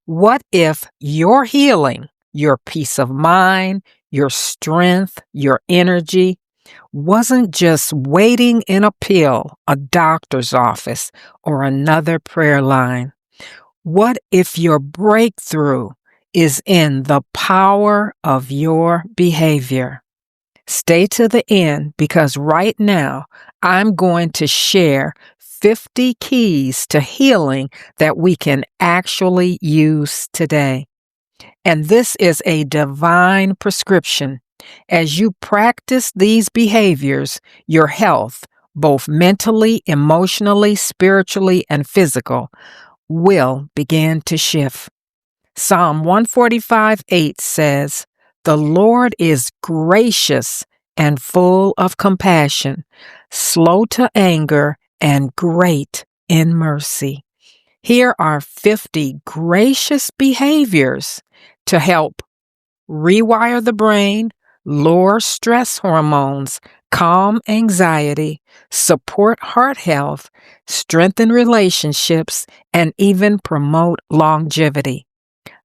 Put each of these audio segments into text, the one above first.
What if your healing, your peace of mind, your strength, your energy wasn't just waiting in a pill, a doctor's office, or another prayer line? What if your breakthrough is in the power of your behavior? Stay to the end because right now I'm going to share 50 keys to healing that we can actually use today. And this is a divine prescription. As you practice these behaviors, your health, both mentally, emotionally, spiritually, and physical, will begin to shift. Psalm 145:8 says, "The Lord is gracious and full of compassion, slow to anger, and great in mercy." Here are 50 gracious behaviors to help rewire the brain, lower stress hormones, calm anxiety, support heart health, strengthen relationships, and even promote longevity.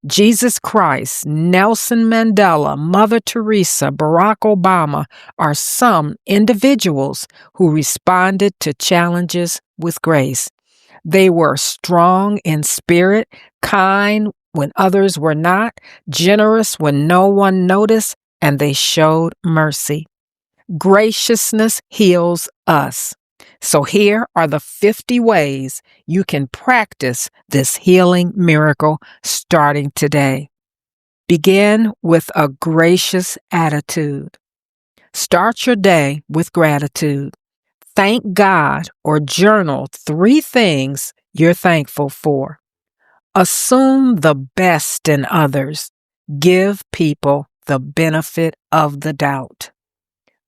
Jesus Christ, Nelson Mandela, Mother Teresa, Barack Obama are some individuals who responded to challenges with grace. They were strong in spirit, kind when others were not, generous when no one noticed, and they showed mercy. Graciousness heals us. So here are the 50 ways you can practice this healing miracle starting today. Begin with a gracious attitude. Start your day with gratitude. Thank God or journal 3 things you're thankful for. Assume the best in others. Give people the benefit of the doubt.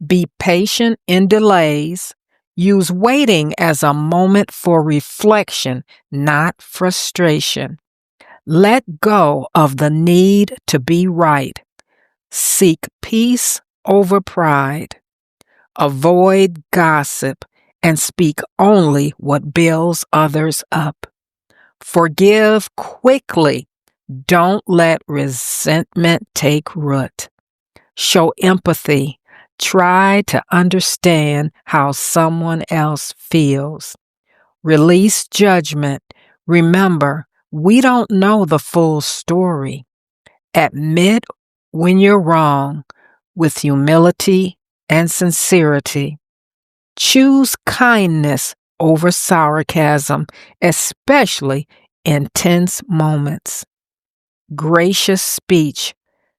Be patient in delays. Use waiting as a moment for reflection, not frustration. Let go of the need to be right. Seek peace over pride. Avoid gossip and speak only what builds others up. Forgive quickly. Don't let resentment take root. Show empathy. Try to understand how someone else feels. Release judgment. Remember, we don't know the full story. Admit when you're wrong with humility and sincerity. Choose kindness over sarcasm, especially in tense moments. Gracious speech.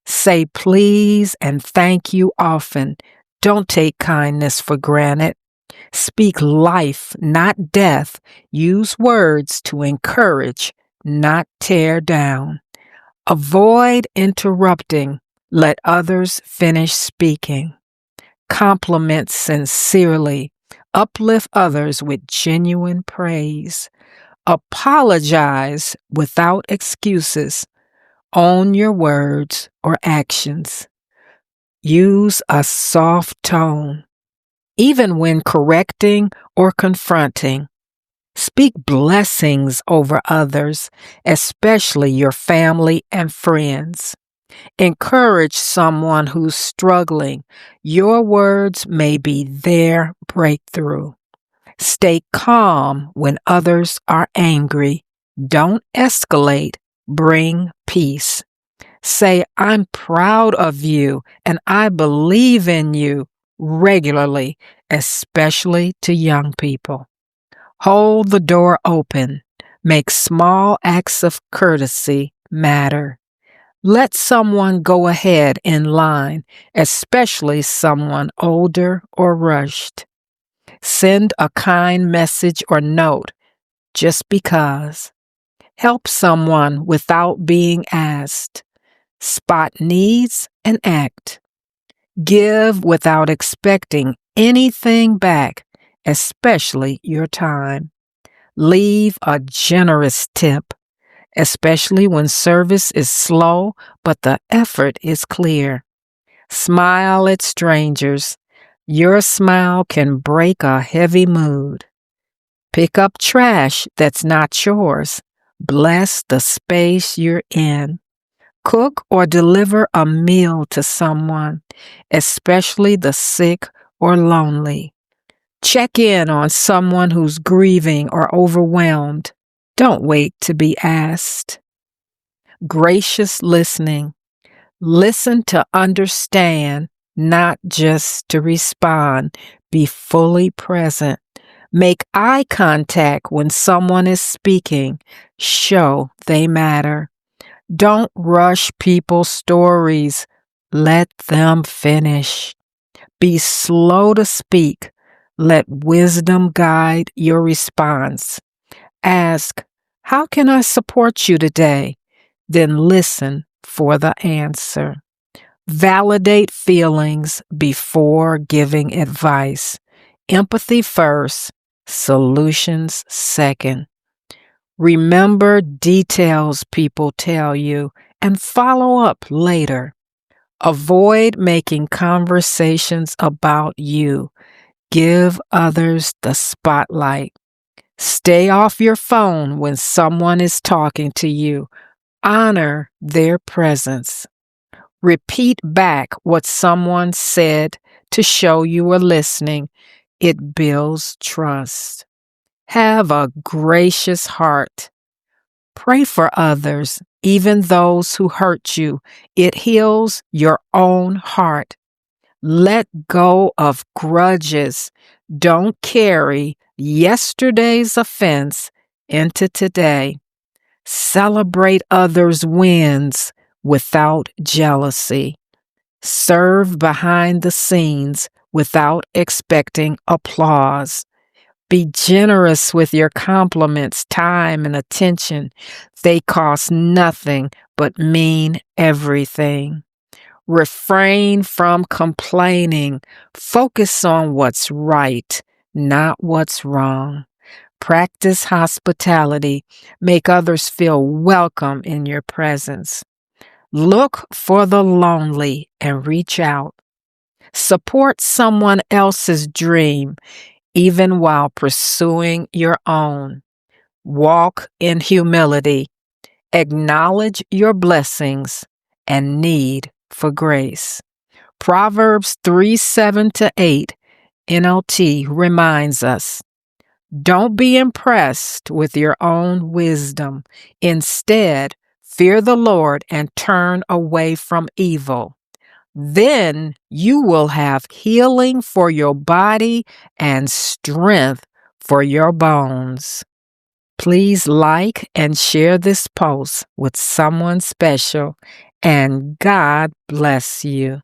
Say please and thank you often. Don't take kindness for granted. Speak life, not death. Use words to encourage, not tear down. Avoid interrupting. Let others finish speaking. Compliment sincerely. Uplift others with genuine praise. Apologize without excuses. Own your words or actions. Use a soft tone. Even when correcting or confronting, speak blessings over others, especially your family and friends. Encourage someone who's struggling. Your words may be their breakthrough. Stay calm when others are angry. Don't escalate. Bring peace. Say, "I'm proud of you and I believe in you," regularly, especially to young people. Hold the door open. Make small acts of courtesy matter. Let someone go ahead in line, especially someone older or rushed. Send a kind message or note just because. Help someone without being asked. Spot needs and act. Give without expecting anything back, especially your time. Leave a generous tip, especially when service is slow but the effort is clear. Smile at strangers. Your smile can break a heavy mood. Pick up trash that's not yours. Bless the space you're in. Cook or deliver a meal to someone, especially the sick or lonely. Check in on someone who's grieving or overwhelmed. Don't wait to be asked. Gracious listening. Listen to understand, not just to respond. Be fully present. Make eye contact when someone is speaking. Show they matter. Don't rush people's stories. Let them finish. Be slow to speak. Let wisdom guide your response. Ask, how can I support you today? Then listen for the answer. Validate feelings before giving advice. Empathy first, solutions second. Remember details people tell you and follow up later. Avoid making conversations about you. Give others the spotlight. Stay off your phone when someone is talking to you. Honor their presence. Repeat back what someone said to show you are listening. It builds trust. Have a gracious heart. Pray for others, even those who hurt you. It heals your own heart. Let go of grudges. Don't carry yesterday's offense into today. Celebrate others' wins without jealousy. Serve behind the scenes without expecting applause. Be generous with your compliments, time, and attention. They cost nothing but mean everything. Refrain from complaining. Focus on what's right, not what's wrong. Practice hospitality. Make others feel welcome in your presence. Look for the lonely and reach out. Support someone else's dream, even while pursuing your own. Walk in humility. Acknowledge your blessings and need for grace. Proverbs 3:7-8 NLT reminds us, don't be impressed with your own wisdom. Instead, fear the Lord and turn away from evil. Then you will have healing for your body and strength for your bones. Please like and share this post with someone special, and God bless you.